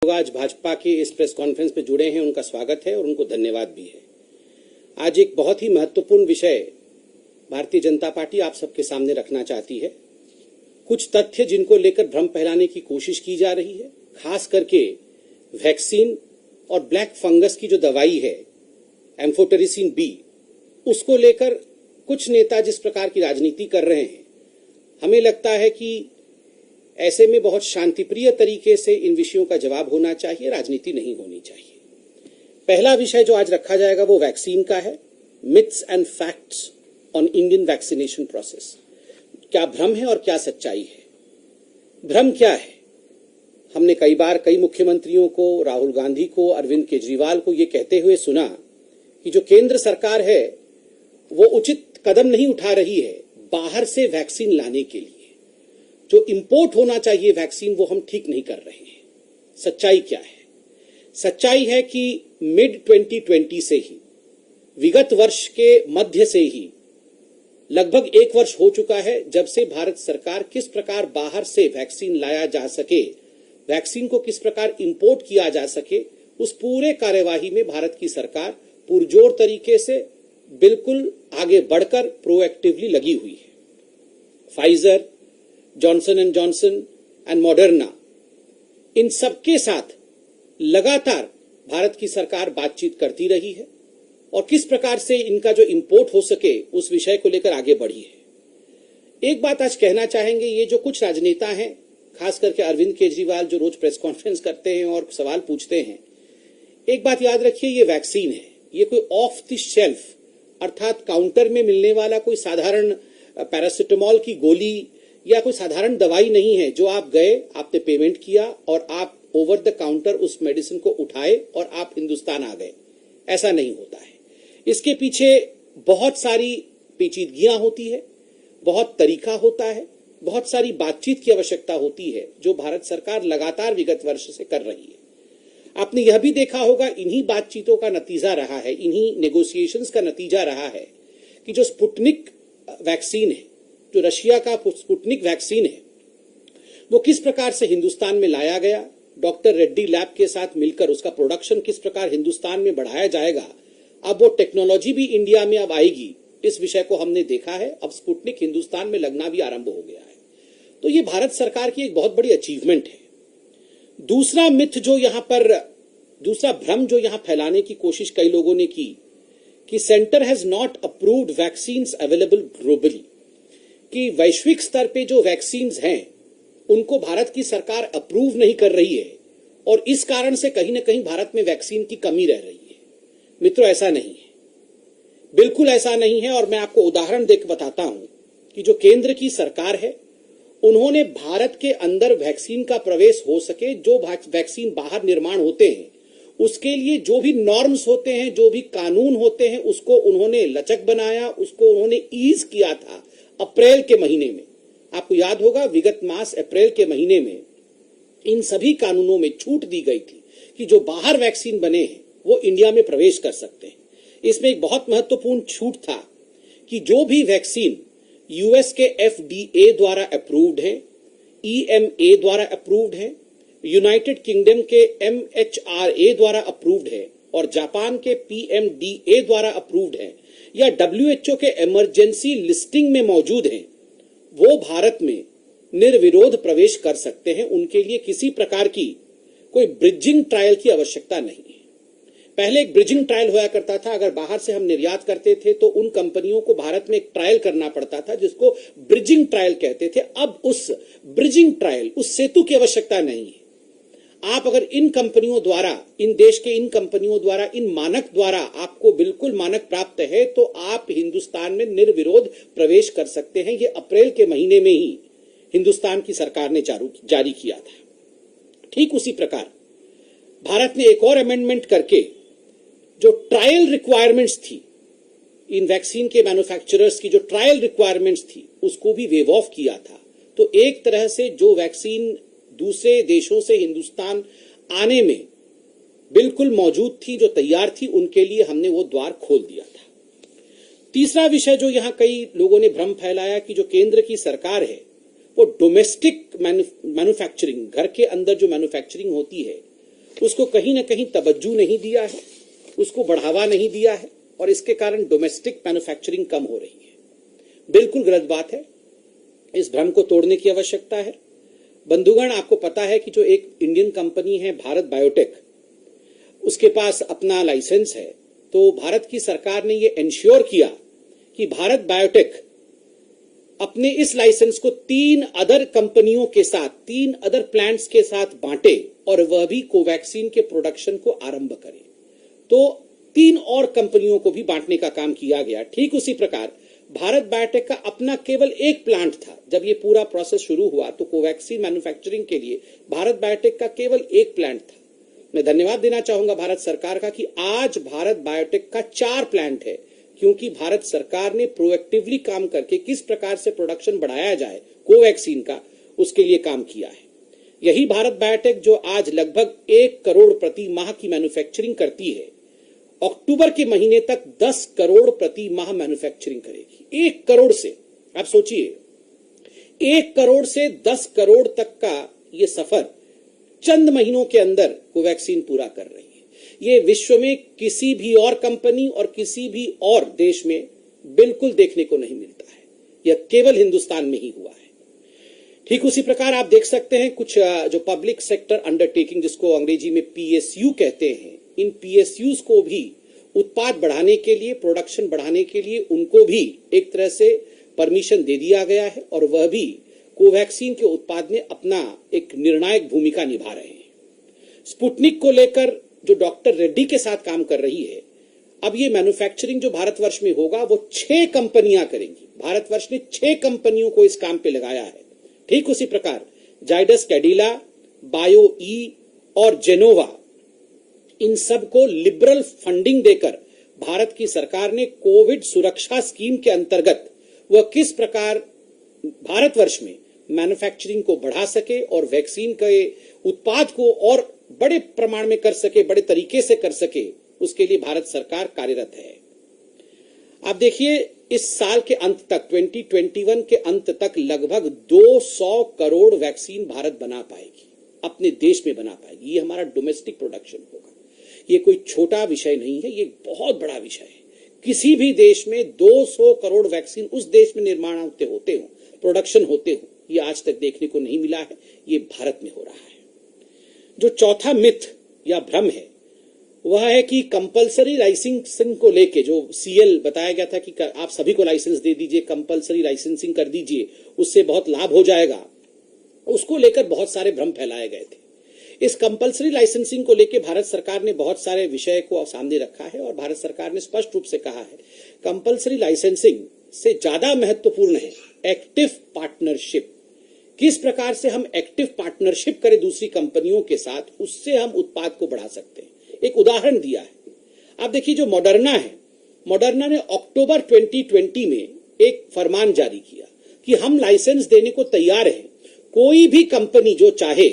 लोग आज भाजपा के इस प्रेस कॉन्फ्रेंस में जुड़े हैं, उनका स्वागत है और उनको धन्यवाद भी है। आज एक बहुत ही महत्वपूर्ण विषय भारतीय जनता पार्टी आप सबके सामने रखना चाहती है। कुछ तथ्य जिनको लेकर भ्रम फैलाने की कोशिश की जा रही है, खास करके वैक्सीन और ब्लैक फंगस की जो दवाई है एम्फोटेरिसिन बी, उसको लेकर कुछ नेता जिस प्रकार की राजनीति कर रहे हैं, हमें लगता है कि ऐसे में बहुत शांतिप्रिय तरीके से इन विषयों का जवाब होना चाहिए, राजनीति नहीं होनी चाहिए। पहला विषय जो आज रखा जाएगा वो वैक्सीन का है, myths and facts on Indian vaccination process. क्या भ्रम है और क्या सच्चाई है? भ्रम क्या है? हमने कई बार कई मुख्यमंत्रियों को, राहुल गांधी को, अरविंद केजरीवाल को ये कहते हुए सुना कि जो केंद्र सरकार है वो उचित कदम नहीं उठा रही है बाहर से वैक्सीन लाने के लिए। जो इंपोर्ट होना चाहिए वैक्सीन वो हम ठीक नहीं कर रहे हैं। सच्चाई क्या है? सच्चाई है कि मिड 2020 से ही, विगत वर्ष के मध्य से ही लगभग 1 वर्ष हो चुका है जब से भारत सरकार किस प्रकार बाहर से वैक्सीन लाया जा सके, वैक्सीन को किस प्रकार इंपोर्ट किया जा सके, उस पूरे कार्यवाही में भारत की सरकार पुरजोर तरीके से बिल्कुल आगे बढ़कर प्रोएक्टिवली लगी हुई है। Pfizer, Johnson and Johnson and Moderna, इन सबके साथ लगातार भारत की सरकार बातचीत करती रही है और किस प्रकार से इनका जो इंपोर्ट हो सके उस विषय को लेकर आगे बढ़ी है। एक बात आज कहना चाहेंगे, ये जो कुछ राजनेता हैं, खास करके अरविंद केजरीवाल जो रोज प्रेस कॉन्फ्रेंस करते हैं और सवाल पूछते हैं, एक बात याद रखिए, ये वैक्सीन है, ये कोई ऑफ द शेल्फ अर्थात काउंटर में मिलने वाला कोई साधारण पैरासिटामोल की गोली या कोई साधारण दवाई नहीं है जो आप गए, आपने पेमेंट किया और आप ओवर द काउंटर उस मेडिसिन को उठाए और आप हिंदुस्तान आ गए। ऐसा नहीं होता है। इसके पीछे बहुत सारी पेचीदगियां होती है, बहुत तरीका होता है, बहुत सारी बातचीत की आवश्यकता होती है जो भारत सरकार लगातार विगत वर्ष से कर रही है। आपने यह भी देखा होगा, इन्हीं बातचीतों का नतीजा रहा है, इन्हीं नेगोशिएशंस का नतीजा रहा है कि जो स्पुतनिक वैक्सीन है, जो रशिया का स्पुतनिक वैक्सीन है, वो किस प्रकार से हिंदुस्तान में लाया गया, डॉक्टर रेड्डी लैब के साथ मिलकर उसका प्रोडक्शन किस प्रकार हिंदुस्तान में बढ़ाया जाएगा। अब वो टेक्नोलॉजी भी इंडिया में अब आएगी, इस विषय को हमने देखा है। अब स्पुतनिक हिंदुस्तान में लगना भी आरंभ हो गया है। तो ये भारत सरकार की एक बहुत बड़ी अचीवमेंट है। दूसरा मिथ जो यहां पर, दूसरा भ्रम जो यहां फैलाने की कोशिश कई लोगों ने की कि centre has not approved vaccines available globally, कि वैश्विक स्तर पे जो वैक्सीन्स हैं उनको भारत की सरकार अप्रूव नहीं कर रही है और इस कारण से कहीं ना कहीं भारत में वैक्सीन की कमी रह रही है। मित्रों, ऐसा नहीं है, बिल्कुल ऐसा नहीं है। और मैं आपको उदाहरण देकर बताता हूं कि जो केंद्र की सरकार है उन्होंने भारत के अंदर वैक्सीन का प्रवेश हो सके, जो वैक्सीन बाहर निर्माण होते हैं उसके लिए जो भी नॉर्म्स होते हैं, जो भी कानून होते हैं, उसको उन्होंने लचक बनाया, उसको उन्होंने ईज किया था अप्रैल के महीने में। आपको याद होगा, विगत मास अप्रैल के महीने में इन सभी कानूनों में छूट दी गई थी कि जो बाहर वैक्सीन बने हैं वो इंडिया में प्रवेश कर सकते हैं। इसमें एक बहुत महत्वपूर्ण छूट था कि जो भी वैक्सीन यूएस के FDA द्वारा अप्रूव्ड है, EMA द्वारा अप्रूव्ड है, यूनाइटेड किंगडम के MHRA द्वारा अप्रूव्ड है और जापान के PMDA द्वारा अप्रूव्ड है या WHO के इमरजेंसी लिस्टिंग में मौजूद हैं, वो भारत में निर्विरोध प्रवेश कर सकते हैं। उनके लिए किसी प्रकार की कोई ब्रिजिंग ट्रायल की आवश्यकता नहीं है। पहले एक ब्रिजिंग ट्रायल हुआ करता था, अगर बाहर से हम निर्यात करते थे तो उन कंपनियों को भारत में एक ट्रायल करना पड़ता था जिसको ब्रिजिंग ट्रायल कहते थे। अब उस ब्रिजिंग ट्रायल, उस सेतु की आवश्यकता नहीं है। आप अगर इन कंपनियों द्वारा, इन देश के इन कंपनियों द्वारा, इन मानक द्वारा आपको बिल्कुल मानक प्राप्त है तो आप हिंदुस्तान में निर्विरोध प्रवेश कर सकते हैं। ये अप्रैल के महीने में ही हिंदुस्तान की सरकार ने जारी किया था। ठीक उसी प्रकार भारत ने एक और अमेंडमेंट करके जो ट्रायल रिक्वायरमेंट्स थी, इन वैक्सीन के मैन्युफैक्चरर्स की जो ट्रायल रिक्वायरमेंट्स थी उसको भी वेव ऑफ किया था। तो एक तरह से जो वैक्सीन दूसरे देशों से हिंदुस्तान आने में बिल्कुल मौजूद थी, जो तैयार थी, उनके लिए हमने वो द्वार खोल दिया था। तीसरा विषय जो यहां कई लोगों ने भ्रम फैलाया कि जो केंद्र की सरकार है वो डोमेस्टिक मैन्युफैक्चरिंग, घर के अंदर जो मैन्युफैक्चरिंग होती है उसको कहीं ना कहीं तवज्जो नहीं दिया है, उसको बढ़ावा नहीं दिया है और इसके कारण डोमेस्टिक मैन्युफैक्चरिंग कम हो रही है। बिल्कुल गलत बात है, इस भ्रम को तोड़ने की आवश्यकता है। बंधुगण, आपको पता है कि जो एक इंडियन कंपनी है भारत बायोटेक, उसके पास अपना लाइसेंस है, तो भारत की सरकार ने ये इंश्योर किया कि भारत बायोटेक अपने इस लाइसेंस को 3 अदर कंपनियों के साथ, 3 अदर प्लांट्स के साथ बांटे और वह भी कोवैक्सीन के प्रोडक्शन को आरंभ करे। तो 3 और कंपनियों को भी बांटने का काम किया गया। ठीक उसी प्रकार भारत बायोटेक का अपना केवल एक प्लांट था। जब ये पूरा प्रोसेस शुरू हुआ तो कोवैक्सीन मैन्युफैक्चरिंग के लिए भारत बायोटेक का केवल एक प्लांट था। मैं धन्यवाद देना चाहूंगा भारत सरकार का कि आज भारत बायोटेक का 4 प्लांट है, क्योंकि भारत सरकार ने प्रोएक्टिवली काम करके किस प्रकार से प्रोडक्शन बढ़ाया जाए कोवैक्सीन का, उसके लिए काम किया है। यही भारत बायोटेक जो आज लगभग 1 करोड़ प्रति माह की मैन्युफैक्चरिंग करती है, अक्टूबर के महीने तक 10 करोड़ प्रति माह मैन्युफैक्चरिंग करेगी। 1 करोड़ से, आप सोचिए, 1 करोड़ से 10 करोड़ तक का ये सफर चंद महीनों के अंदर कोवैक्सीन पूरा कर रही है। ये विश्व में किसी भी और कंपनी और किसी भी और देश में बिल्कुल देखने को नहीं मिलता है, यह केवल हिंदुस्तान में ही हुआ है। ठीक उसी प्रकार आप देख सकते हैं कुछ जो पब्लिक सेक्टर अंडरटेकिंग, जिसको अंग्रेजी में PSU कहते हैं, इन PSUs को भी उत्पाद बढ़ाने के लिए, प्रोडक्शन बढ़ाने के लिए उनको भी एक तरह से परमिशन दे दिया गया है और वह भी कोवैक्सीन के उत्पाद में अपना एक निर्णायक भूमिका निभा रहे हैं। स्पुतनिक को लेकर जो डॉक्टर रेड्डी के साथ काम कर रही है, अब ये मैन्युफैक्चरिंग जो भारतवर्ष में होगा वो 6 कंपनियां करेंगी। भारतवर्ष ने 6 कंपनियों को इस काम पे लगाया है। ठीक उसी प्रकार जाइडस कैडिला, बायो ई और जेनोवा, इन सब को लिबरल फंडिंग देकर भारत की सरकार ने कोविड सुरक्षा स्कीम के अंतर्गत वह किस प्रकार भारतवर्ष में मैन्युफैक्चरिंग को बढ़ा सके और वैक्सीन के उत्पाद को और बड़े प्रमाण में कर सके, बड़े तरीके से कर सके, उसके लिए भारत सरकार कार्यरत है। आप देखिए, इस साल के अंत तक, 2021 के अंत तक लगभग 200 करोड़ वैक्सीन भारत बना पाएगी, अपने देश में बना पाएगी। ये हमारा डोमेस्टिक प्रोडक्शन होगा। ये कोई छोटा विषय नहीं है, ये बहुत बड़ा विषय है। किसी भी देश में 200 करोड़ वैक्सीन उस देश में निर्माण होते हो, प्रोडक्शन होते हो, ये आज तक देखने को नहीं मिला है। ये भारत में हो रहा है। जो चौथा मिथ या भ्रम है वह है कि कंपलसरी लाइसेंसिंग को लेके, जो CL बताया गया था कि आप सभी को लाइसेंस दे दीजिए, कंपलसरी लाइसेंसिंग कर दीजिए, उससे बहुत लाभ हो जाएगा, उसको लेकर बहुत सारे भ्रम फैलाए गए थे। इस कंपलसरी लाइसेंसिंग को लेकर भारत सरकार ने बहुत सारे विषय को सामने रखा है और भारत सरकार ने स्पष्ट रूप से कहा है कंपलसरी लाइसेंसिंग से ज्यादा महत्वपूर्ण है एक्टिव पार्टनरशिप। किस प्रकार से हम एक्टिव पार्टनरशिप करें दूसरी कंपनियों के साथ, उससे हम उत्पाद को बढ़ा सकते हैं। एक उदाहरण दिया है। आप देखिए, जो मॉडर्ना है, मॉडर्ना ने अक्टूबर 2020 में एक फरमान जारी किया कि हम लाइसेंस देने को तैयार हैं, कोई भी कंपनी जो चाहे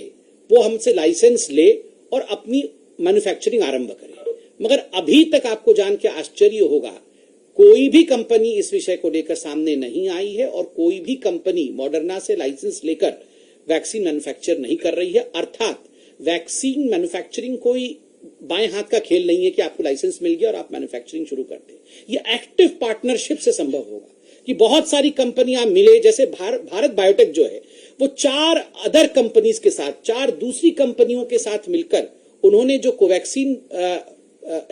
वो हमसे लाइसेंस ले और अपनी मैन्युफैक्चरिंग आरंभ करे। मगर अभी तक आपको जान के आश्चर्य होगा, कोई भी कंपनी इस विषय को लेकर सामने नहीं आई है और कोई भी कंपनी मॉडर्ना से लाइसेंस लेकर वैक्सीन मैन्युफैक्चर नहीं कर रही है। अर्थात वैक्सीन मैन्युफैक्चरिंग कोई बाएं हाथ का खेल नहीं है कि आपको लाइसेंस मिल गया और आप मैन्युफैक्चरिंग शुरू कर दें। ये एक्टिव पार्टनरशिप से संभव होगा कि बहुत सारी कंपनियां मिले, जैसे भारत बायोटेक जो है वो 4 अदर कंपनीज के साथ, 4 दूसरी कंपनियों के साथ मिलकर उन्होंने जो कोवैक्सीन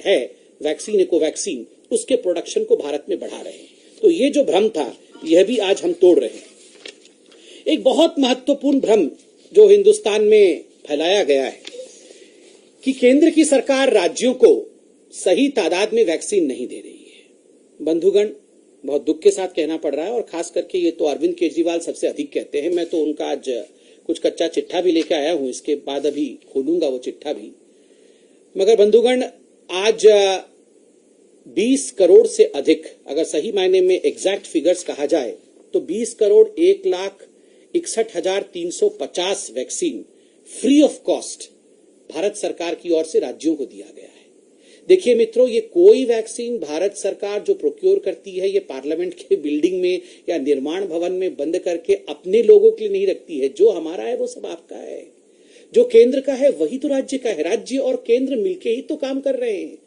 है, वैक्सीन है कोवैक्सीन, उसके प्रोडक्शन को भारत में बढ़ा रहे हैं। तो ये जो भ्रम था, यह भी आज हम तोड़ रहे हैं। एक बहुत महत्वपूर्ण भ्रम जो हिंदुस्तान में फैलाया गया है कि केंद्र की सरकार राज्यों को सही तादाद में वैक्सीन नहीं दे रही है। बंधुगण, बहुत दुख के साथ कहना पड़ रहा है और खास करके ये तो अरविंद केजरीवाल सबसे अधिक कहते हैं। मैं तो उनका आज कुछ कच्चा चिट्ठा भी लेके आया हूं, इसके बाद अभी खोलूंगा वो चिट्ठा भी। मगर बंधुगण, आज 20 करोड़ से अधिक, अगर सही मायने में एग्जैक्ट फिगर्स कहा जाए तो 20 crore 1,61,350 vaccine free of cost Bharat सरकार की ओर से राज्यों को दिया गया है। देखिए मित्रों, ये कोई वैक्सीन भारत सरकार जो प्रोक्योर करती है, ये पार्लियामेंट के बिल्डिंग में या निर्माण भवन में बंद करके अपने लोगों के लिए नहीं रखती है। जो हमारा है वो सब आपका है। जो केंद्र का है वही तो राज्य का है। राज्य और केंद्र मिलके ही तो काम कर रहे हैं।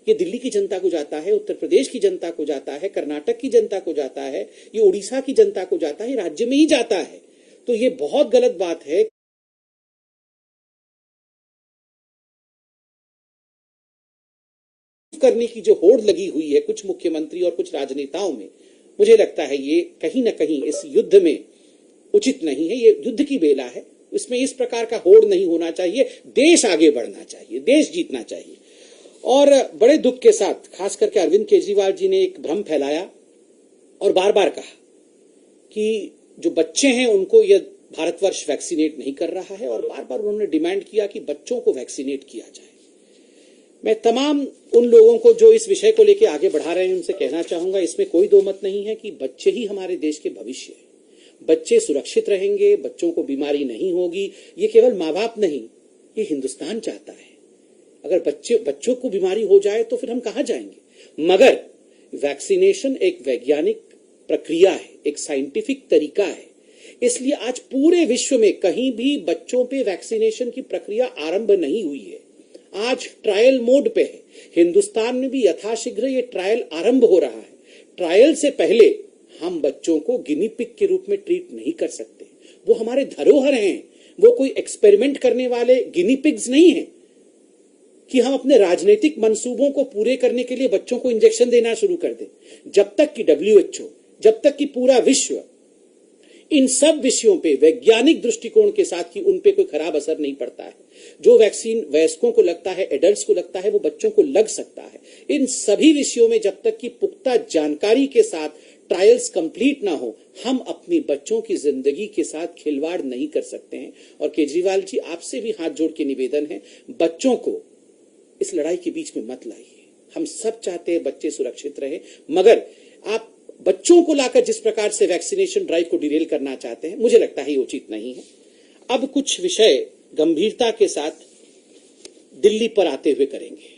ये दिल्ली की जनता को जाता है, उत्तर प्रदेश की जनता को जाता है, कर्नाटक की जनता को जाता है, ये उड़ीसा की जनता को जाता है, राज्य में ही जाता है। तो ये बहुत गलत बात है। करने की जो होड़ लगी हुई है कुछ मुख्यमंत्री और कुछ राजनेताओं में, मुझे लगता है ये कहीं ना कहीं इस युद्ध में उचित नहीं है। ये युद्ध की बेला है, इसमें इस प्रकार का होड़ नहीं होना चाहिए। देश आगे बढ़ना चाहिए, देश जीतना चाहिए। और बड़े दुख के साथ खास करके अरविंद केजरीवाल जी ने एक भ्रम फैलाया और बार बार कहा कि जो बच्चे हैं उनको यह भारतवर्ष वैक्सीनेट नहीं कर रहा है, और बार बार उन्होंने डिमांड किया कि बच्चों को वैक्सीनेट किया जाए। मैं तमाम उन लोगों को जो इस विषय को लेकर आगे बढ़ा रहे हैं उनसे कहना चाहूंगा, इसमें कोई दो मत नहीं है कि बच्चे ही हमारे देश के भविष्य है। बच्चे सुरक्षित रहेंगे, बच्चों को बीमारी नहीं होगी, ये केवल माँ बाप नहीं, ये हिंदुस्तान चाहता है। अगर बच्चों को बीमारी हो जाए तो फिर हम कहां जाएंगे। मगर वैक्सीनेशन एक वैज्ञानिक प्रक्रिया है, एक साइंटिफिक तरीका है, इसलिए आज पूरे विश्व में कहीं भी बच्चों पे वैक्सीनेशन की प्रक्रिया आरंभ नहीं हुई है। आज ट्रायल मोड पे है। हिंदुस्तान में भी यथाशीघ्र ये ट्रायल आरंभ हो रहा है। ट्रायल से पहले हम बच्चों को गिनी पिग के रूप में ट्रीट नहीं कर सकते। वो हमारे धरोहर हैं, वो कोई एक्सपेरिमेंट करने वाले गिनी पिग्स नहीं हैं कि हम अपने राजनीतिक मंसूबों को पूरे करने के लिए बच्चों को इंजेक्शन देना शुरू कर दें। जब तक कि WHO, जब तक कि पूरा विश्व इन सब विषयों पे वैज्ञानिक दृष्टिकोण के साथ कि उन पे कोई खराब असर नहीं पड़ता है, जो वैक्सीन वयस्कों को लगता है, एडल्ट्स को लगता है, वो बच्चों को लग सकता है। इन सभी विषयों में जब तक कि पुख्ता जानकारी के साथ ट्रायल्स कंप्लीट ना हो, हम अपनी बच्चों की जिंदगी के साथ खिलवाड़ नहीं कर सकते हैं। और केजरीवाल जी, आपसे भी हाथ जोड़ के निवेदन है, बच्चों को इस लड़ाई के बीच में मत लाइए। हम सब चाहते हैं बच्चे सुरक्षित रहे, मगर आप बच्चों को लाकर जिस प्रकार से वैक्सीनेशन ड्राइव को डिरेल करना चाहते हैं, मुझे लगता है ये उचित नहीं है। अब कुछ विषय गंभीरता के साथ दिल्ली पर आते हुए करेंगे।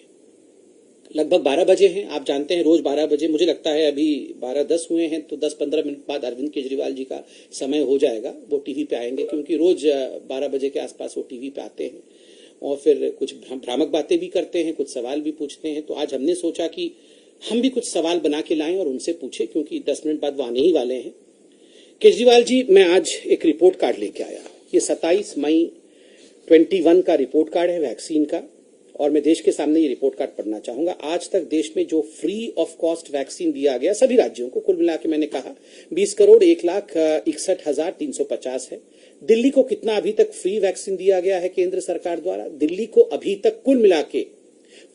लगभग 12 बजे हैं, आप जानते हैं रोज 12 बजे, मुझे लगता है अभी 12:10 हुए हैं, तो 10-15 मिनट बाद अरविंद केजरीवाल जी का समय हो जाएगा, वो टीवी पे आएंगे, क्योंकि रोज 12 बजे के आसपास वो टीवी पे आते हैं और फिर कुछ भ्रामक बातें भी करते हैं, कुछ सवाल भी पूछते हैं। तो आज हमने सोचा कि हम भी कुछ सवाल बना के लाएं और उनसे पूछें, क्योंकि 10 मिनट बाद वो आने ही वाले हैं। केजरीवाल जी, मैं आज एक रिपोर्ट कार्ड लेके आया। ये 27 मई 21 का रिपोर्ट कार्ड है वैक्सीन का, और मैं देश के सामने ये रिपोर्ट कार्ड पढ़ना चाहूंगा। आज तक देश में जो फ्री ऑफ कॉस्ट वैक्सीन दिया गया सभी राज्यों को, कुल मिला के मैंने कहा 20,01,61,350 है। दिल्ली को कितना अभी तक फ्री वैक्सीन दिया गया है केंद्र सरकार द्वारा? दिल्ली को अभी तक कुल मिला के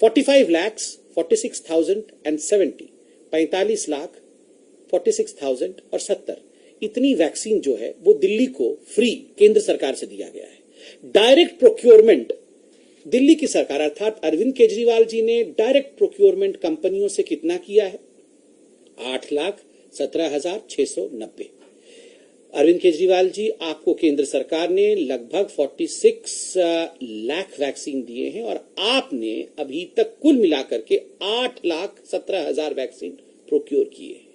45,46,070, 45,46,070 इतनी वैक्सीन जो है वो दिल्ली को फ्री केंद्र सरकार से दिया गया है। डायरेक्ट प्रोक्योरमेंट दिल्ली की सरकार अर्थात अरविंद केजरीवाल जी ने डायरेक्ट प्रोक्योरमेंट कंपनियों से कितना किया है? 8,17,690। अरविंद केजरीवाल जी, आपको केंद्र सरकार ने लगभग 46 लाख वैक्सीन दिए हैं और आपने अभी तक कुल मिलाकर के 8,17,000 वैक्सीन प्रोक्योर किए हैं।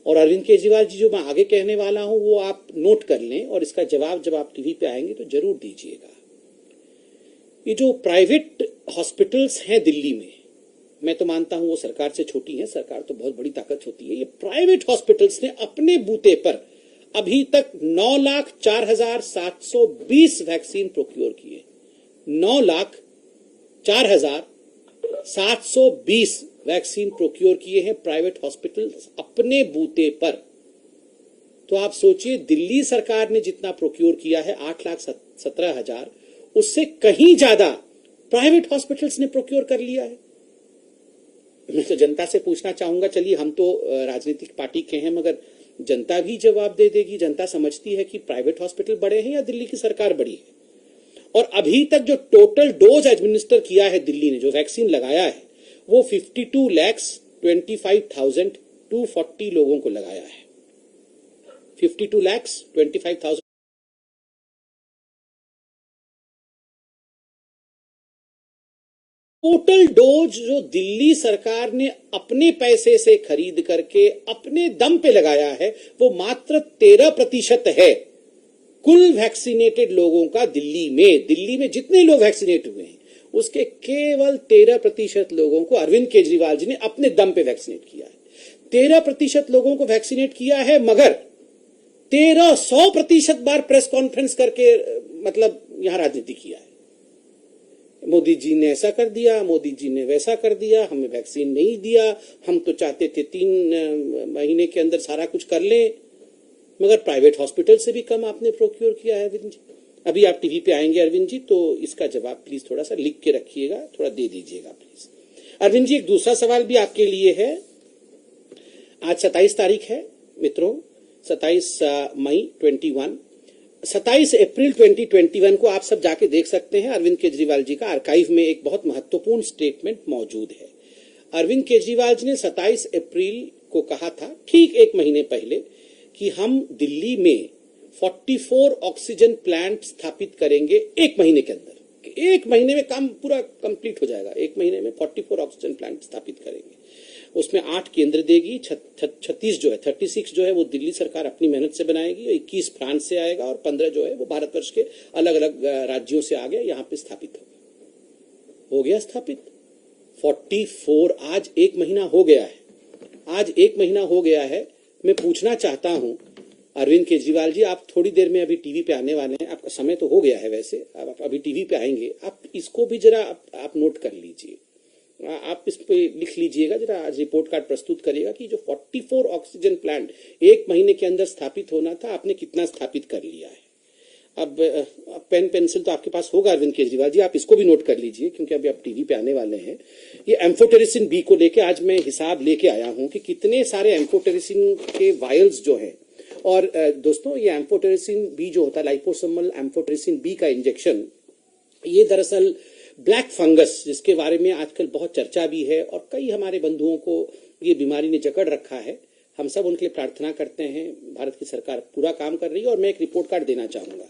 और अरविंद केजरीवाल जी, जो मैं आगे कहने वाला हूं वो आप नोट कर लें और इसका जवाब जब आप टीवी पे आएंगे तो जरूर दीजिएगा। ये जो प्राइवेट हॉस्पिटल्स हैं दिल्ली में, मैं तो मानता हूं वो सरकार से छोटी हैं, सरकार तो बहुत बड़ी ताकत होती है। ये प्राइवेट हॉस्पिटल्स ने अपने बूते पर अभी तक 9,04,720 वैक्सीन प्रोक्योर किए। 9,04,720 वैक्सीन प्रोक्योर किए हैं प्राइवेट हॉस्पिटल्स अपने बूते पर। तो आप सोचिए, दिल्ली सरकार ने जितना प्रोक्योर किया है 8,17,000, उससे कहीं ज्यादा प्राइवेट हॉस्पिटल्स ने प्रोक्योर कर लिया है। मैं तो जनता से पूछना चाहूंगा, चलिए हम तो राजनीतिक पार्टी के हैं, मगर जनता भी जवाब दे देगी। जनता समझती है कि प्राइवेट हॉस्पिटल बड़े हैं या दिल्ली की सरकार बड़ी है। और अभी तक जो टोटल डोज एडमिनिस्टर किया है दिल्ली ने, जो वैक्सीन लगाया है, वो 52,25,240 लोगों को लगाया है। 52,25,000 टोटल डोज जो दिल्ली सरकार ने अपने पैसे से खरीद करके अपने दम पे लगाया है, वो मात्र 13% है। कुल वैक्सीनेटेड लोगों का दिल्ली में जितने लोग वैक्सीनेट हुए हैं उसके केवल 13% लोगों को अरविंद केजरीवाल जी ने अपने दम पे वैक्सीनेट किया है। 13% लोगों को वैक्सीनेट किया है, मगर 1300% बार प्रेस कॉन्फ्रेंस करके मतलब यहां राजनीति किया है। मोदी जी ने ऐसा कर दिया, मोदी जी ने वैसा कर दिया, हमें वैक्सीन नहीं दिया, हम तो चाहते थे 3 महीने के अंदर सारा कुछ कर लें, मगर प्राइवेट हॉस्पिटल से भी कम आपने प्रोक्योर किया है अरविंद जी। अभी आप टीवी पे आएंगे अरविंद जी, तो इसका जवाब प्लीज थोड़ा सा लिख के रखिएगा, थोड़ा दे दीजिएगा प्लीज। अरविंद जी, एक दूसरा सवाल भी आपके लिए है। आज 27 तारीख है मित्रों, 27 मई 21, 27 अप्रैल 2021 को आप सब जाके देख सकते हैं। अरविंद केजरीवाल जी का आर्काइव में एक बहुत महत्वपूर्ण स्टेटमेंट मौजूद है। अरविंद केजरीवाल जी ने 27 अप्रैल को कहा था, ठीक 1 महीने पहले, कि हम दिल्ली में 44 ऑक्सीजन प्लांट स्थापित करेंगे 1 महीने के अंदर। 1 महीने में काम पूरा कंप्लीट हो जाएगा। 1 महीने में 44 ऑक्सीजन प्लांट स्थापित करेंगे। उसमें 8 केंद्र देगी, 36 जो है वो दिल्ली सरकार अपनी मेहनत से बनाएगी, 21 फ्रांस से आएगा और 15 जो है वो भारतवर्ष के अलग अलग राज्यों से आ गया, यहाँ पे स्थापित हो गया स्थापित 44। आज 1 महीना हो गया है, आज 1 महीना हो गया है। मैं पूछना चाहता हूं अरविंद केजरीवाल जी, आप थोड़ी देर में अभी टीवी पे आने वाले हैं, आपका समय तो हो गया है वैसे, आप अभी टीवी पे आएंगे, आप इसको भी जरा आप नोट कर लीजिए, आप इस पे लिख लीजिएगा, जरा आज रिपोर्ट कार्ड प्रस्तुत करिएगा कि जो 44 ऑक्सीजन प्लांट 1 महीने के अंदर स्थापित होना था, आपने कितना स्थापित कर लिया है। अब पेन पेंसिल तो आपके पास होगा अरविंद केजरीवाल जी, आप इसको भी नोट कर लीजिए, क्योंकि अभी आप टीवी पे आने वाले हैं। ये एम्फोटेरिसिन बी को लेके आज मैं हिसाब लेके आया हूं कि कितने सारे एम्फोटेरिसिन के वायल्स जो हैं। और दोस्तों, ये एम्फोटेरिसिन बी जो होता है, लाइपोसोमल एम्फोटेरिसिन बी का इंजेक्शन, ये दरअसल ब्लैक फंगस, जिसके बारे में आजकल बहुत चर्चा भी है और कई हमारे बंधुओं को ये बीमारी ने जकड़ रखा है, हम सब उनके लिए प्रार्थना करते हैं। भारत की सरकार पूरा काम कर रही है। और मैं एक रिपोर्ट कार्ड देना चाहूंगा।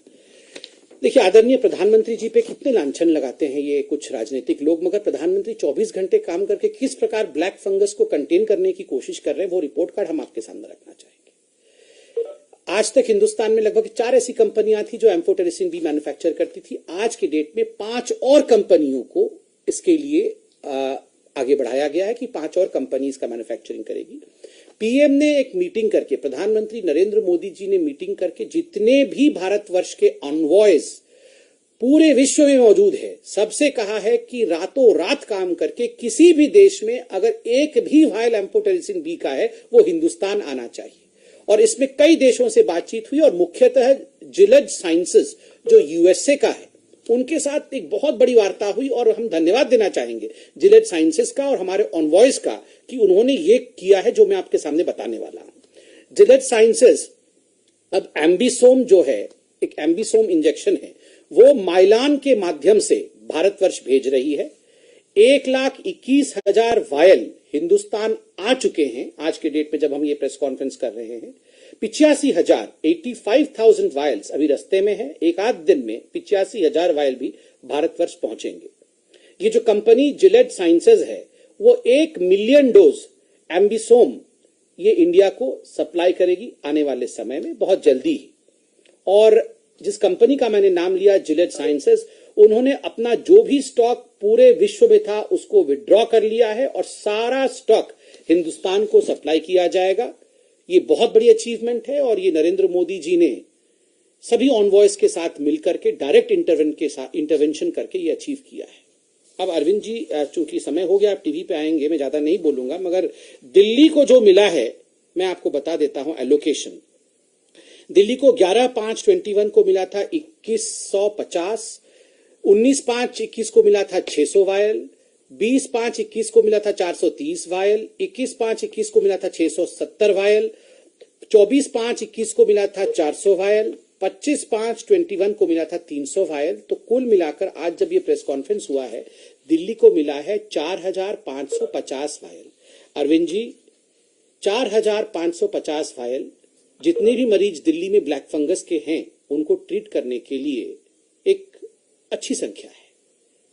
देखिए, आदरणीय प्रधानमंत्री जी पे कितने लांछन लगाते हैं ये कुछ राजनीतिक लोग, मगर प्रधानमंत्री 24 घंटे काम करके किस प्रकार ब्लैक फंगस को कंटेन करने की कोशिश कर रहे हैं, वो रिपोर्ट कार्ड हम आपके सामने रखना चाहेंगे। आज तक हिंदुस्तान में लगभग 4 ऐसी कंपनियां थी जो एम्फोटेरिसिन बी मैन्युफैक्चर करती थी। आज के डेट में 5 और कंपनियों को इसके लिए आगे बढ़ाया गया है कि 5 और कंपनी इसका मैन्युफैक्चरिंग करेगी। पीएम ने एक मीटिंग करके, प्रधानमंत्री नरेंद्र मोदी जी ने मीटिंग करके जितने भी भारतवर्ष के अनवॉयज पूरे विश्व में मौजूद है, सबसे कहा है कि रातों रात काम करके किसी भी देश में अगर एक भी वायल एम्फोटेरिसिन बी का है, वो हिंदुस्तान आना चाहिए। और इसमें कई देशों से बातचीत हुई और मुख्यतः जिलेड साइंसेस जो यूएसए का है, उनके साथ एक बहुत बड़ी वार्ता हुई। और हम धन्यवाद देना चाहेंगे जिलेड साइंसेस का और हमारे ऑनवॉयज का कि उन्होंने ये किया है जो मैं आपके सामने बताने वाला हूं। जिलेड साइंसेस अब एम्बिसोम जो है, एक एम्बिसोम इंजेक्शन है, वो माइलान के माध्यम से भारतवर्ष भेज रही है। 1,21,000 वायल हिंदुस्तान आ चुके हैं आज के डेट में, जब हम ये प्रेस कॉन्फ्रेंस कर रहे हैं। 85,000 वायल्स अभी रास्ते में है। एक आध दिन में 85,000 वायल भी भारतवर्ष पहुंचेंगे। ये जो कंपनी जिलेड साइंसेस है, वो 1 मिलियन डोज एम्बिसोम ये इंडिया को सप्लाई करेगी आने वाले समय में, बहुत जल्दी ही। और जिस कंपनी का मैंने नाम लिया जिलेड साइंसेस, उन्होंने अपना जो भी स्टॉक पूरे विश्व में था उसको विड्रॉ कर लिया है और सारा स्टॉक हिंदुस्तान को सप्लाई किया जाएगा। ये बहुत बड़ी अचीवमेंट है और ये नरेंद्र मोदी जी ने सभी ऑनवॉयज के साथ मिलकर के डायरेक्ट इंटरवेंशन करके ये अचीव किया है। अब अरविंद जी, चूंकि समय हो गया, आप टीवी पे आएंगे, मैं ज्यादा नहीं बोलूंगा, मगर दिल्ली को जो मिला है मैं आपको बता देता हूं एलोकेशन। दिल्ली को 11/5/21 को मिला था 2150, 19/5/21 को मिला था 600 वायल, 20/5/21 को मिला था 430 वायल, 21/5/21 को मिला था 670 वायल, 24/5/21 को मिला था 400 वायल, 25/5/21 को मिला था 300 वायल। तो कुल मिलाकर आज जब ये प्रेस कॉन्फ्रेंस हुआ है, दिल्ली को मिला है 4,550 वायल। अरविंद जी, 4,550 वायल, जितने भी मरीज दिल्ली में ब्लैक फंगस के हैं उनको ट्रीट करने के लिए एक अच्छी संख्या है।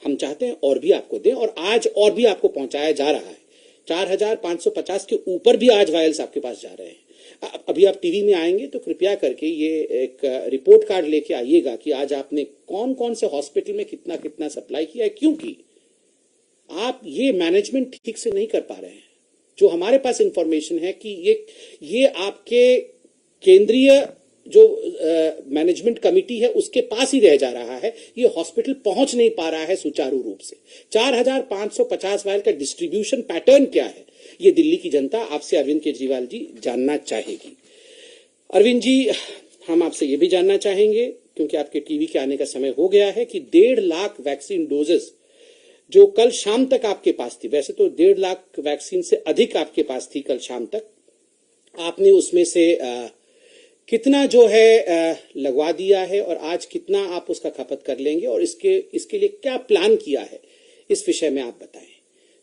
हम चाहते हैं और भी आपको दें और आज और भी आपको पहुंचाया जा रहा है। 4,550 के ऊपर भी आज वायल्स आपके पास जा रहे हैं। अभी आप टीवी में आएंगे तो कृपया करके ये एक रिपोर्ट कार्ड लेके आइएगा कि आज आपने कौन कौन से हॉस्पिटल में कितना कितना सप्लाई किया है, क्योंकि आप ये मैनेजमेंट ठीक से नहीं कर पा रहे हैं। जो हमारे पास इंफॉर्मेशन है कि ये आपके केंद्रीय जो मैनेजमेंट कमिटी है उसके पास ही रह जा रहा है, ये हॉस्पिटल पहुंच नहीं पा रहा है सुचारू रूप से। 4550 वायल का डिस्ट्रीब्यूशन पैटर्न क्या है, ये दिल्ली की जनता आपसे अरविंद केजरीवाल जी जानना चाहेगी। अरविंद जी, हम आपसे ये भी जानना चाहेंगे, क्योंकि आपके टीवी के आने का समय हो गया है, कि 1.5 लाख वैक्सीन डोजेस जो कल शाम तक आपके पास थी, वैसे तो 1.5 लाख वैक्सीन से अधिक आपके पास थी कल शाम तक, आपने उसमें से कितना जो है लगवा दिया है और आज कितना आप उसका खपत कर लेंगे, और इसके लिए क्या प्लान किया है, इस विषय में आप बताएं।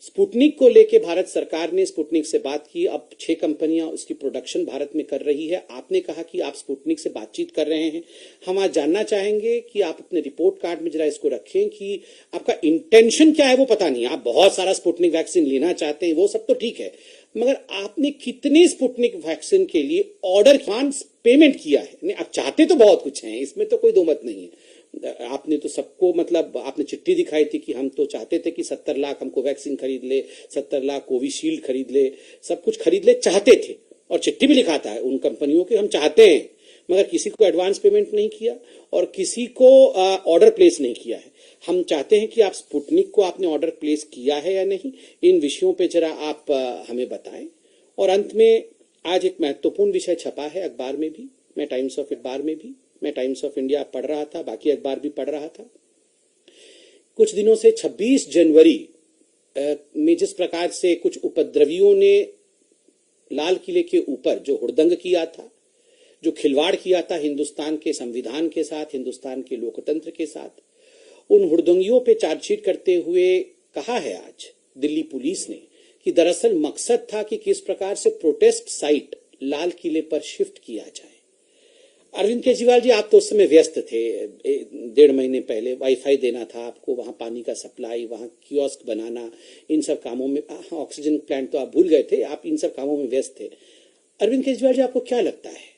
स्पुतनिक को लेके भारत सरकार ने स्पुतनिक से बात की, अब 6 कंपनियां उसकी प्रोडक्शन भारत में कर रही है। आपने कहा कि आप स्पुतनिक से बातचीत कर रहे हैं। हम आज जानना चाहेंगे कि आप अपने रिपोर्ट कार्ड में जरा इसको रखें कि आपका इंटेंशन क्या है। वो पता नहीं, आप बहुत सारा स्पुतनिक वैक्सीन लेना चाहते हैं, वो सब तो ठीक है, मगर आपने कितने स्पुतनिक वैक्सीन के लिए ऑर्डर एडवांस पेमेंट किया है? नहीं, आप चाहते तो बहुत कुछ हैं, इसमें तो कोई दो मत नहीं है। आपने तो सबको, मतलब आपने चिट्ठी दिखाई थी कि हम तो चाहते थे कि 70 लाख हमको वैक्सीन खरीद ले, 70 लाख कोविशील्ड खरीद ले, सब कुछ खरीद ले, चाहते थे, और चिट्ठी भी लिखा था उन कंपनियों के, हम चाहते हैं, मगर किसी को एडवांस पेमेंट नहीं किया और किसी को ऑर्डर प्लेस नहीं किया है। हम चाहते हैं कि आप स्पुतनिक को आपने ऑर्डर प्लेस किया है या नहीं, इन विषयों पे जरा आप हमें बताएं। और अंत में आज एक महत्वपूर्ण विषय छपा है अखबार में भी, मैं टाइम्स ऑफ अखबार में भी, मैं टाइम्स ऑफ इंडिया पढ़ रहा था, बाकी अखबार भी पढ़ रहा था। कुछ दिनों से 26 जनवरी में जिस प्रकार से कुछ उपद्रवियों ने लाल किले के ऊपर जो हुड़दंग किया था, जो खिलवाड़ किया था हिंदुस्तान के संविधान के साथ, हिंदुस्तान के लोकतंत्र के साथ, उन हुड़दंगियों पे चार्जशीट करते हुए कहा है आज दिल्ली पुलिस ने कि दरअसल मकसद था कि किस प्रकार से प्रोटेस्ट साइट लाल किले पर शिफ्ट किया जाए। अरविंद केजरीवाल जी, आप तो उस समय व्यस्त थे, 1.5 महीने पहले वाईफाई देना था आपको, वहां पानी का सप्लाई, वहां कियोस्क बनाना, इन सब कामों में, ऑक्सीजन प्लांट तो आप भूल गए थे, आप इन सब कामों में व्यस्त थे। अरविंद केजरीवाल जी, आपको क्या लगता है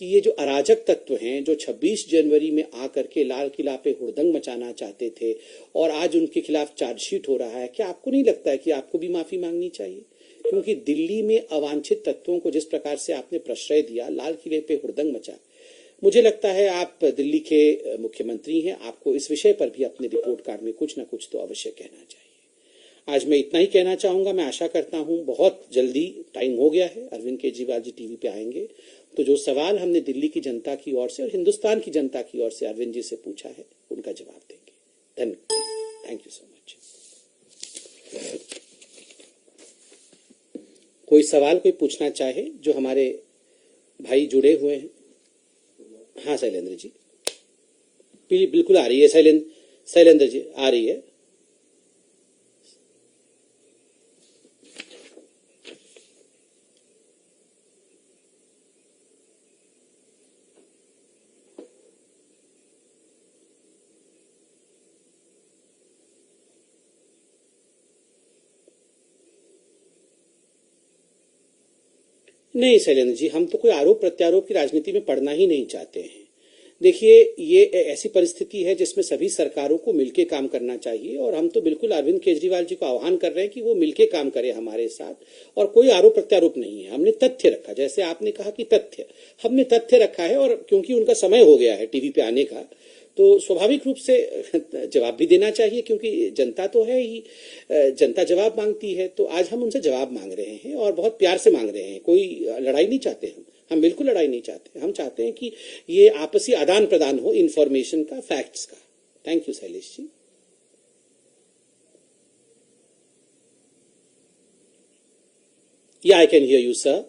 कि ये जो अराजक तत्व हैं, जो 26 जनवरी में आकर के लाल किला पे हुड़दंग मचाना चाहते थे और आज उनके खिलाफ चार्जशीट हो रहा है, क्या आपको नहीं लगता है कि आपको भी माफी मांगनी चाहिए? क्योंकि दिल्ली में अवांछित तत्वों को जिस प्रकार से आपने प्रश्रय दिया, लाल किले पे हुड़दंग मचा, मुझे लगता है आप दिल्ली के मुख्यमंत्री हैं, आपको इस विषय पर भी अपने रिपोर्ट कार्ड में कुछ ना कुछ तो अवश्य कहना चाहिए। आज मैं इतना ही कहना चाहूंगा। मैं आशा करता हूं बहुत जल्दी, टाइम हो गया है, अरविंद केजरीवाल जी टीवी पे आएंगे तो जो सवाल हमने दिल्ली की जनता की ओर से और हिंदुस्तान की जनता की ओर से अरविंद जी से पूछा है, उनका जवाब देंगे। धन्यवाद, थैंक यू सो मच। कोई सवाल कोई पूछना चाहे जो हमारे भाई जुड़े हुए हैं? हाँ शैलेंद्र जी, बिल्कुल आ रही है शैलेंद्र जी, आ रही है। नहीं शैलेंद्र जी, हम तो कोई आरोप प्रत्यारोप की राजनीति में पड़ना ही नहीं चाहते हैं। देखिए, ये ऐसी परिस्थिति है जिसमें सभी सरकारों को मिलकर काम करना चाहिए, और हम तो बिल्कुल अरविंद केजरीवाल जी को आह्वान कर रहे हैं कि वो मिलकर काम करें हमारे साथ, और कोई आरोप प्रत्यारोप नहीं है। हमने तथ्य रखा, जैसे आपने कहा कि तथ्य, हमने तथ्य रखा है, और क्योंकि उनका समय हो गया है टीवी पे आने का, तो स्वाभाविक रूप से जवाब भी देना चाहिए, क्योंकि जनता तो है ही, जनता जवाब मांगती है। तो आज हम उनसे जवाब मांग रहे हैं और बहुत प्यार से मांग रहे हैं, कोई लड़ाई नहीं चाहते हम बिल्कुल लड़ाई नहीं चाहते। हम चाहते हैं कि ये आपसी आदान प्रदान हो इंफॉर्मेशन का, फैक्ट्स का। Thank you Shailesh ji. या I can hear you sir.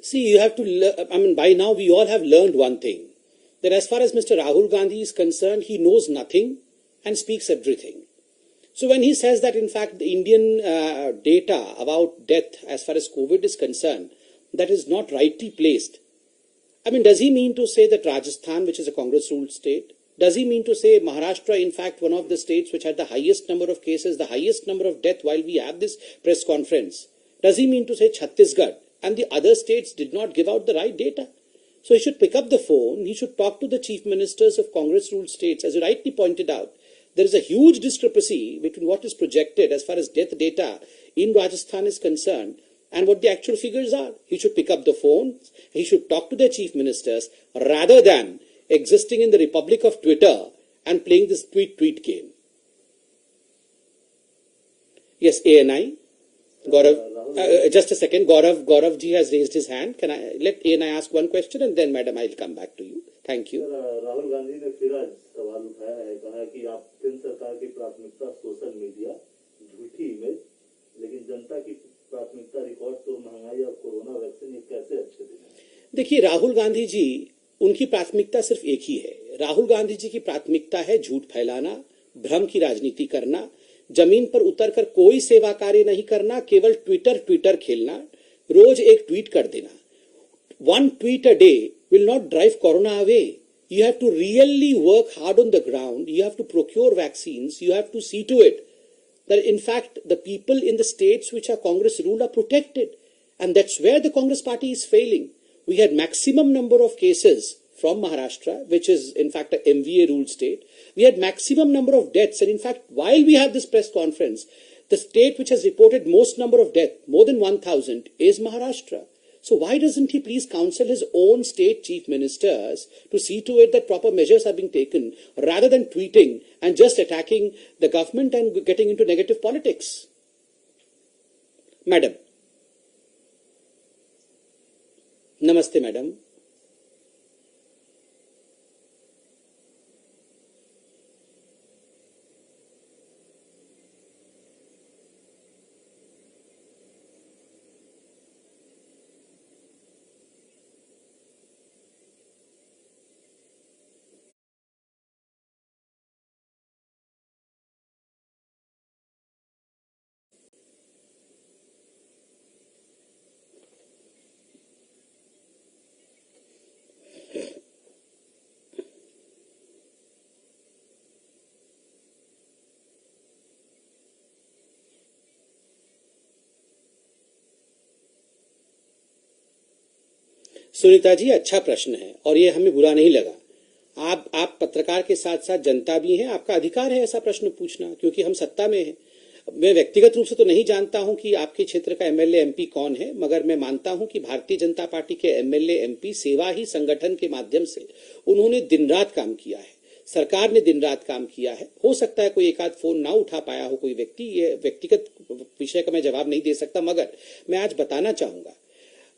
See, you have to, I mean, by now we all have learned one thing, that as far as Mr. Rahul Gandhi is concerned, he knows nothing and speaks everything. So when he says that in fact the Indian data about death as far as COVID is concerned, that is not rightly placed. I mean, does he mean to say that Rajasthan, which is a Congress-ruled state, does he mean to say Maharashtra, in fact, one of the states which had the highest number of cases, the highest number of death while we have this press conference? Does he mean to say Chhattisgarh and the other states did not give out the right data? So he should pick up the phone, he should talk to the chief ministers of Congress-ruled states. As you rightly pointed out, there is a huge discrepancy between what is projected as far as death data in Rajasthan is concerned and what the actual figures are. He should pick up the phone, he should talk to their chief ministers rather than existing in the republic of Twitter and playing this tweet game. Yes, ANI. Gaurav, just a second. Gaurav ji has raised his hand. Can I let ANI ask one question and then madam I'll come back to you. Thank you. Rahul Gandhi ने फिर आज सवाल उठाया है, कहा कि आप केंद्र सरकार की प्राथमिकता सोशल मीडिया, झूठी इमेज, लेकिन जनता की प्राथमिकता रिकॉर्ड तो महंगाई और कोरोना वैक्सीन, ये कैसे अच्छे दिन है? देखिए, राहुल गांधी जी, उनकी प्राथमिकता सिर्फ एक ही है। राहुल गांधी जी की प्राथमिकता है झूठ फैलाना, भ्रम की राजनीति करना, जमीन पर उतरकर कोई सेवा कार्य नहीं करना, केवल ट्विटर खेलना, रोज एक ट्वीट कर देना। One tweet a day will not drive corona away. You have to really work hard on the ground. You have to procure vaccines. You have to see to it that in fact the people in the states which are Congress ruled are protected. And that's where the Congress party is failing. We had maximum number of cases from Maharashtra, which is in fact a MVA ruled state. We had maximum number of deaths. And in fact, while we have this press conference, the state which has reported most number of deaths, more than 1,000, is Maharashtra. So why doesn't he please counsel his own state chief ministers to see to it that proper measures are being taken rather than tweeting and just attacking the government and getting into negative politics? Madam. Namaste, madam. Sunita ji, अच्छा प्रश्न है और ये हमें बुरा नहीं लगा। आप पत्रकार के साथ साथ जनता भी हैं, आपका अधिकार है ऐसा प्रश्न पूछना, क्योंकि हम सत्ता में हैं। मैं व्यक्तिगत रूप से तो नहीं जानता हूं कि आपके क्षेत्र का एमएलए एमपी कौन है, मगर मैं मानता हूं कि भारतीय जनता पार्टी के एमएलए एमपी सेवा ही संगठन के माध्यम से उन्होंने दिन रात काम किया है, सरकार ने दिन रात काम किया है। हो सकता है कोई एक आध फोन ना उठा पाया हो कोई व्यक्ति, ये व्यक्तिगत विषय का मैं जवाब नहीं दे सकता, मगर मैं आज बताना चाहूंगा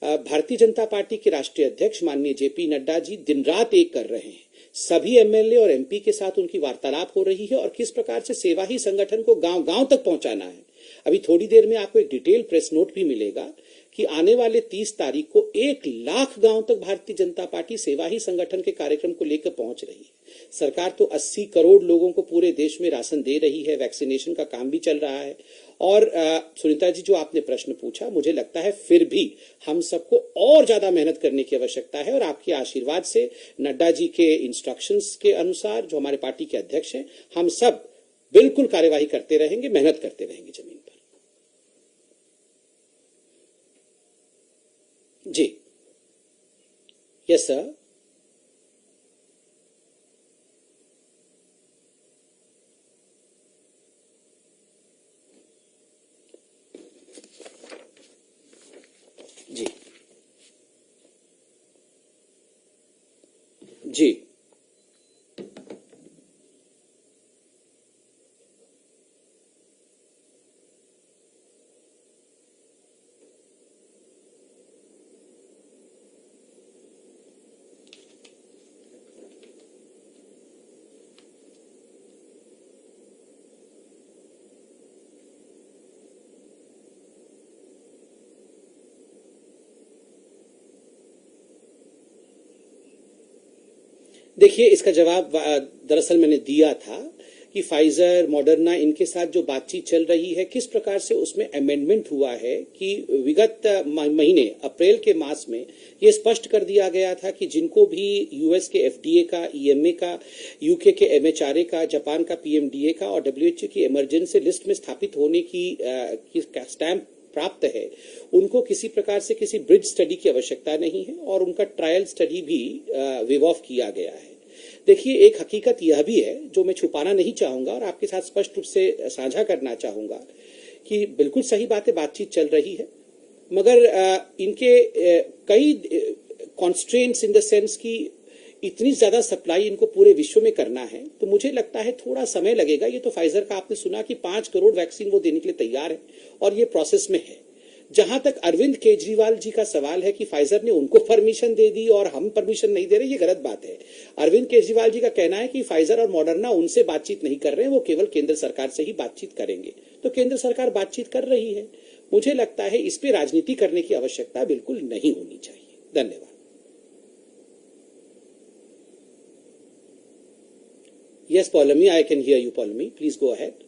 भारतीय जनता पार्टी के राष्ट्रीय अध्यक्ष माननीय जेपी नड्डा जी दिन रात एक कर रहे हैं। सभी एमएलए और एमपी के साथ उनकी वार्तालाप हो रही है और किस प्रकार से सेवा ही संगठन को गांव गांव तक पहुंचाना है। अभी थोड़ी देर में आपको एक डिटेल प्रेस नोट भी मिलेगा कि आने वाले 30 तारीख को 1 लाख गांव तक भारतीय जनता पार्टी सेवा ही संगठन के कार्यक्रम को लेकर पहुंच रही है। सरकार तो 80 करोड़ लोगों को पूरे देश में राशन दे रही है, वैक्सीनेशन का काम भी चल रहा है। और सुनीता जी, जो आपने प्रश्न पूछा, मुझे लगता है फिर भी हम सबको और ज्यादा मेहनत करने की आवश्यकता है और आपके आशीर्वाद से, नड्डा जी के इंस्ट्रक्शंस के अनुसार, जो हमारे पार्टी के अध्यक्ष हैं, हम सब बिल्कुल कार्यवाही करते रहेंगे, मेहनत करते रहेंगे जमीन पर। जी, यस सर। जी जी देखिए, इसका जवाब दरअसल मैंने दिया था कि फाइजर, मॉडर्ना, इनके साथ जो बातचीत चल रही है, किस प्रकार से उसमें अमेंडमेंट हुआ है कि विगत महीने अप्रैल के मास में ये स्पष्ट कर दिया गया था कि जिनको भी यूएस के एफडीए का, ईएमए का, यूके के एमएचआरए का, जापान का पीएमडीए का और डब्ल्यूएचओ की इमरजेंसी लिस्ट में स्थापित होने की स्टैंप प्राप्त है, उनको किसी प्रकार से किसी ब्रिज स्टडी की आवश्यकता नहीं है और उनका ट्रायल स्टडी भी वेव ऑफ किया गया है। देखिए, एक हकीकत यह भी है जो मैं छुपाना नहीं चाहूंगा और आपके साथ स्पष्ट रूप से साझा करना चाहूंगा कि बिल्कुल सही बातें, बातचीत चल रही है, मगर इनके कई कॉन्स्ट्रेंट्स इन द सेंस की इतनी ज्यादा सप्लाई इनको पूरे विश्व में करना है, तो मुझे लगता है थोड़ा समय लगेगा। ये तो फाइजर का आपने सुना कि 5 करोड़ वैक्सीन वो देने के लिए तैयार है और ये प्रोसेस में है। जहां तक अरविंद केजरीवाल जी का सवाल है कि फाइजर ने उनको परमिशन दे दी और हम परमिशन नहीं दे रहे, ये गलत बात है। अरविंद केजरीवाल जी का कहना है कि फाइजर और मॉडर्ना उनसे बातचीत नहीं कर रहे हैं, वो केवल केंद्र सरकार से ही बातचीत करेंगे। तो केंद्र सरकार बातचीत कर रही है। मुझे लगता है इस पे राजनीति करने की आवश्यकता बिल्कुल नहीं होनी चाहिए। धन्यवाद। Yes, Paulami, I can hear you, Paulami. Please go ahead.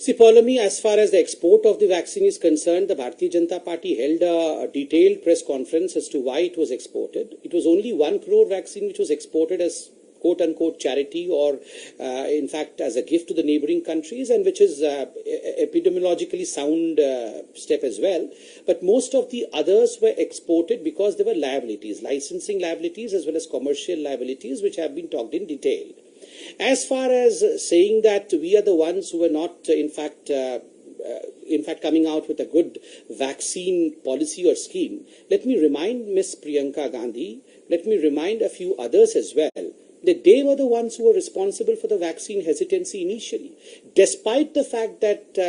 See, Paulami, as far as the export of the vaccine is concerned, the Bharatiya Janata Party held a detailed press conference as to why it was exported. It was only 1 crore vaccine which was exported as quote-unquote charity or in fact as a gift to the neighboring countries, and which is epidemiologically sound step as well. But most of the others were exported because there were liabilities, licensing liabilities as well as commercial liabilities, which have been talked in detail. As far as saying that we are the ones who are not, in fact, coming out with a good vaccine policy or scheme, let me remind Ms. Priyanka Gandhi, let me remind a few others as well, that they were the ones who were responsible for the vaccine hesitancy initially, despite the fact that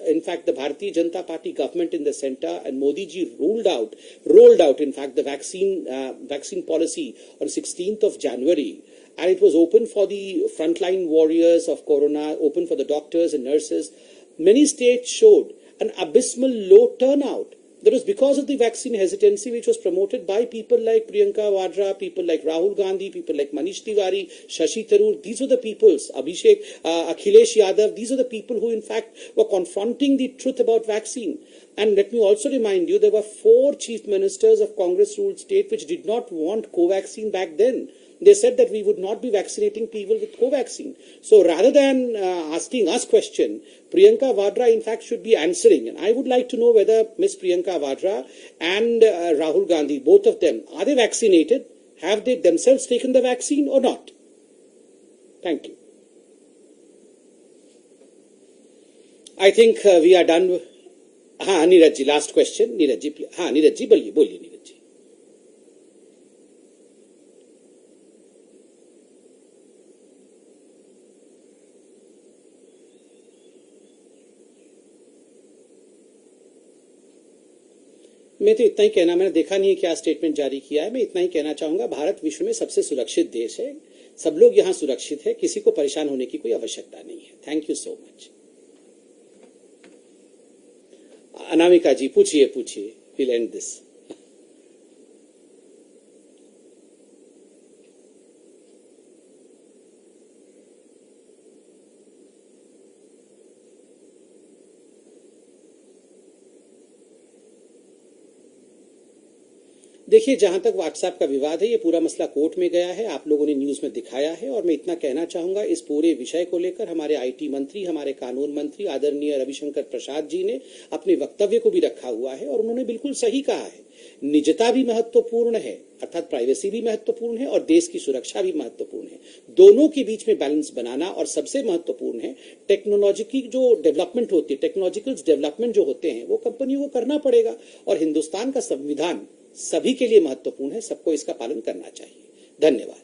in fact, the Bharatiya Janata Party government in the center and Modi ji rolled out, in fact, the vaccine policy on 16th of January. And it was open for the frontline warriors of Corona, open for the doctors and nurses. Many states showed an abysmal low turnout. That was because of the vaccine hesitancy, which was promoted by people like Priyanka Vadra, people like Rahul Gandhi, people like Manish Tiwari, Shashi Tharoor. These were the peoples, Abhishek, Akhilesh Yadav. These are the people who, in fact, were confronting the truth about vaccine. And let me also remind you, there were 4 chief ministers of Congress-ruled state which did not want Covaxin back then. They said that we would not be vaccinating people with Covaxin. So rather than asking us question, Priyanka Vadra in fact should be answering. And I would like to know whether Ms. Priyanka Vadra and Rahul Gandhi, both of them, are they vaccinated? Have they themselves taken the vaccine or not? Thank you. I think we are done. हाँ Neeraj ji, last question Neeraj ji. हाँ नीरज जी, बोलिए नीरज जी। मैं तो इतना ही कहना, मैंने देखा नहीं है क्या स्टेटमेंट जारी किया है, मैं इतना ही कहना चाहूंगा, भारत विश्व में सबसे सुरक्षित देश है, सब लोग यहाँ सुरक्षित है, किसी को परेशान होने की कोई आवश्यकता नहीं है। Thank you so much. Anamika ji, पूछिए, विल एंड दिस। देखिए, जहां तक व्हाट्सएप का विवाद है, ये पूरा मसला कोर्ट में गया है, आप लोगों ने न्यूज में दिखाया है, और मैं इतना कहना चाहूंगा, इस पूरे विषय को लेकर हमारे आईटी मंत्री, हमारे कानून मंत्री आदरणीय रविशंकर प्रसाद जी ने अपने वक्तव्य को भी रखा हुआ है और उन्होंने बिल्कुल सही कहा है। निजता भी महत्वपूर्ण है, अर्थात प्राइवेसी भी महत्वपूर्ण है, और देश की सुरक्षा भी महत्वपूर्ण है। दोनों के बीच में बैलेंस बनाना, और सबसे महत्वपूर्ण है टेक्नोलॉजी की जो डेवलपमेंट होती है, टेक्नोलॉजिकल डेवलपमेंट जो होते हैं, वो कंपनियों को करना पड़ेगा। और हिंदुस्तान का संविधान सभी के लिए महत्वपूर्ण है, सबको इसका पालन करना चाहिए। धन्यवाद।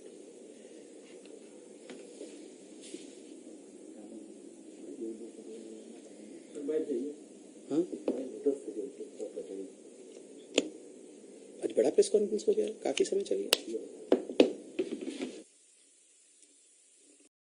हाँ, आज बड़ा प्रेस कॉन्फ्रेंस हो गया, काफी समय चल गया।